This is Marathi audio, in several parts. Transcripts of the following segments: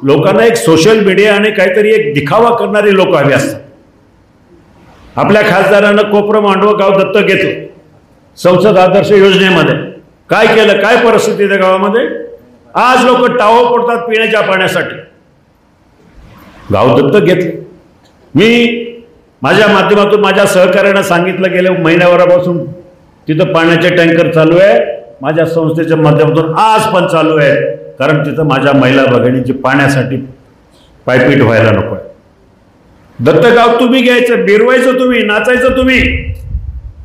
लोकांना एक सोशल मीडिया आणि काहीतरी एक दिखावा करणारी लोक हवी असतात. आपल्या खासदारानं कोपरं मांडवं गाव दत्तक घेतलं संसद आदर्श योजनेमध्ये. काय केलं, काय परिस्थिती त्या गावामध्ये? आज लोक टाहो पडतात पिण्याच्या पाण्यासाठी. गाव दत्तक घेतलं. मी माझ्या माध्यमातून माझ्या सहकार्यानं सांगितलं गेल्या महिन्याभरापासून तिथं पाण्याचे टँकर चालू आहे. माझ्या संस्थेच्या माध्यमातून आज पण चालू आहे, कारण तिथं माझ्या महिला भगिनींची पाण्यासाठी पायपीट व्हायला नको आहे. दत्तगाव तुम्ही घ्यायचं, बिरवायचं तुम्ही, नाचायचं तुम्ही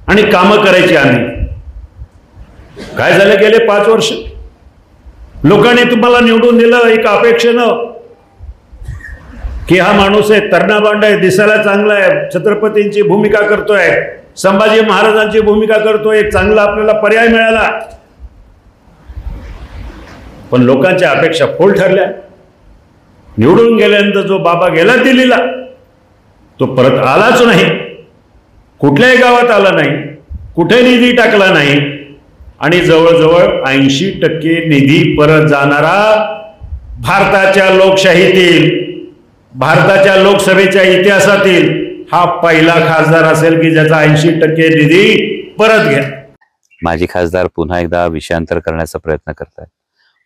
आणि कामं करायची आम्ही. काय झालं गेले 5 वर्ष? लोकांनी तुम्हाला निवडून दिलं एक अपेक्षेनं की हा माणूस आहे, तरणबांड आहे, दिसायला चांगला आहे, छत्रपतींची भूमिका करतोय, संभाजी महाराजांची भूमिका करतोय, एक चांगला आपल्याला पर्याय मिळाला. पण लोकांच्या अपेक्षा फोल ठरल्या. निवडून गेल्यानंतर जो बाबा गेला दिल्लीला तो परत आलाच नाही. कुठल्याही गावात आला नाही, कुठे निधी टाकला नाही आणि जवळजवळ 80% निधी परत जाणारा भारताच्या लोकशाहीतील, भारताच्या लोकसभेच्या इतिहासातील हा पहिला खासदार असेल की ज्याचा 80% निधी परत घ्या. माजी खासदार पुन्हा एकदा विषयांतर करण्याचा प्रयत्न करतात.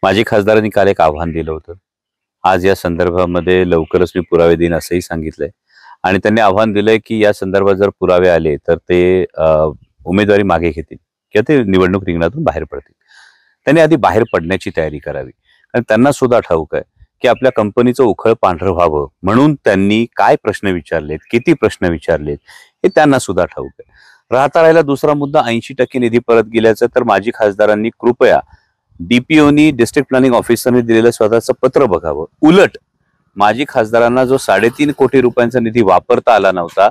माजी खासदारांनी काल एक आव्हान दिलं होतं. आज या संदर्भामध्ये लवकरच मी पुरावे देईन असंही सांगितलंय आणि त्यांनी आव्हान दिलंय की या संदर्भात जर पुरावे आले तर ते उमेदवारी मागे घेतील किंवा ते निवडणूक रिंगणातून बाहेर पडतील. त्यांनी आधी बाहेर पडण्याची तयारी करावी, कारण त्यांना सुद्धा ठाऊक आहे की आपल्या कंपनीचं उखळ पांढरं व्हावं म्हणून त्यांनी काय प्रश्न विचारलेत, किती प्रश्न विचारलेत हे त्यांना सुद्धा ठाऊक आहे. राहता राहिला दुसरा मुद्दा 80% निधी परत गेल्याचं. तर माजी खासदारांनी कृपया डीपीओनी, डिस्ट्रिक्ट प्लॅनिंग ऑफिसरने दिलेलं स्वतःचं पत्र बघावं. उलट माजी खासदारांना जो 3.5 कोटी रुपयांचा निधी वापरता आला नव्हता,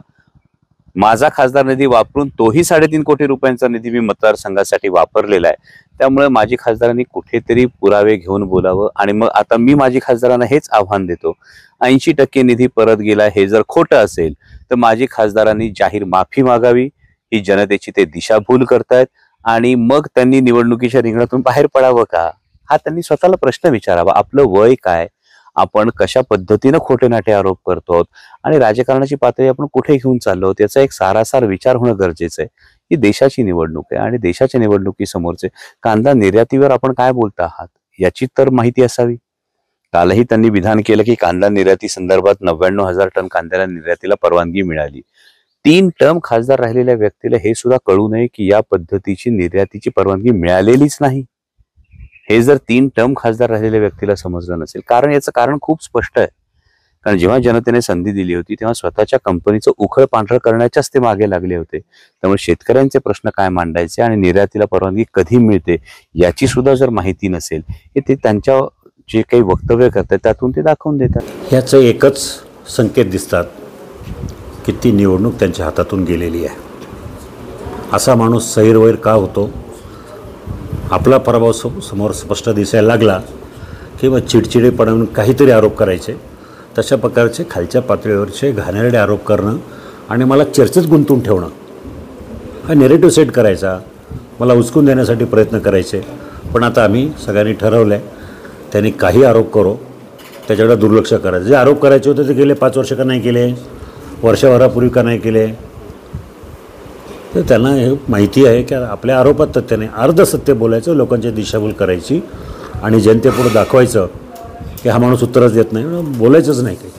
माझा खासदार निधी वापरून तोही 3.5 कोटी रुपयांचा निधी मी मतदारसंघासाठी वापरलेला आहे. त्यामुळे माजी खासदारांनी कुठेतरी पुरावे घेऊन बोलावं. आणि मग आता मी माजी खासदारांना हेच आव्हान देतो, 80% निधी परत गेला हे जर खोटं असेल तर माजी खासदारांनी जाहीर माफी मागावी. ही जनतेची ते दिशाभूल करतायत आणि मग त्यांनी निवडणुकीच्या रिंगणातून बाहेर पडावं का, हा त्यांनी स्वतःला प्रश्न विचारावा. आपलं वय काय, आपण कशा पद्धतीनं खोटे नाटे आरोप करतो आणि राजकारणाची पातळी आपण कुठे घेऊन चाललो याचा एक सारासार विचार होणं गरजेचं आहे. ही देशाची निवडणूक आहे आणि देशाच्या निवडणुकीसमोरचे कांदा निर्यातीवर आपण काय बोलता आहात याची तर माहिती असावी. कालही त्यांनी विधान केलं की कांदा निर्याती संदर्भात 99,000 टन कांद्याला निर्यातीला परवानगी मिळाली. 3 टर्म खासदार राहिलेल्या व्यक्तीला हे सुद्धा कळू नये की या पद्धतीची निर्यातीची परवानगी मिळालेलीच नाही. हे जर 3 टर्म खासदार राहिलेल्या व्यक्तीला समजलं नसेल, कारण याचं कारण खूप स्पष्ट आहे. कारण जेव्हा जनतेने संधी दिली होती तेव्हा स्वतःच्या कंपनीचं उखळ पांढरं करण्याच्याच ते मागे लागले होते. त्यामुळे शेतकऱ्यांचे प्रश्न काय मांडायचे आणि निर्यातीला परवानगी कधी मिळते याची सुद्धा जर माहिती नसेल, हे ते त्यांच्या जे काही वक्तव्य करतात त्यातून ते दाखवून देतात. याचं एकच संकेत दिसतात की ती निवडणूक त्यांच्या हातातून गेलेली आहे. असा माणूस सैरवैर का होतो? आपला पराभव समोर स्पष्ट दिसायला लागला किंवा चिडचिडेपणाने काहीतरी आरोप करायचे, तशा प्रकारचे खालच्या पातळीवरचे घाणेरडे आरोप करणं आणि मला चर्चेत गुंतवून ठेवणं, हा नेरेटिव्ह सेट करायचा, मला उचकून देण्यासाठी प्रयत्न करायचे. पण आता आम्ही सगळ्यांनी ठरवलं आहे त्यांनी काही आरोप करो त्याच्याकडे दुर्लक्ष करायचं. जे आरोप करायचे होते ते गेले 5 वर्ष का नाही केले, वर्षभरापूर्वी का नाही केले? तर त्यांना हे माहिती आहे की आपल्या आरोपात तथ्याने अर्धसत्य बोलायचं, लोकांची दिशाभूल करायची आणि जनतेपुढे दाखवायचं की हा माणूस उत्तरच देत नाही, बोलायचंच नाही काही.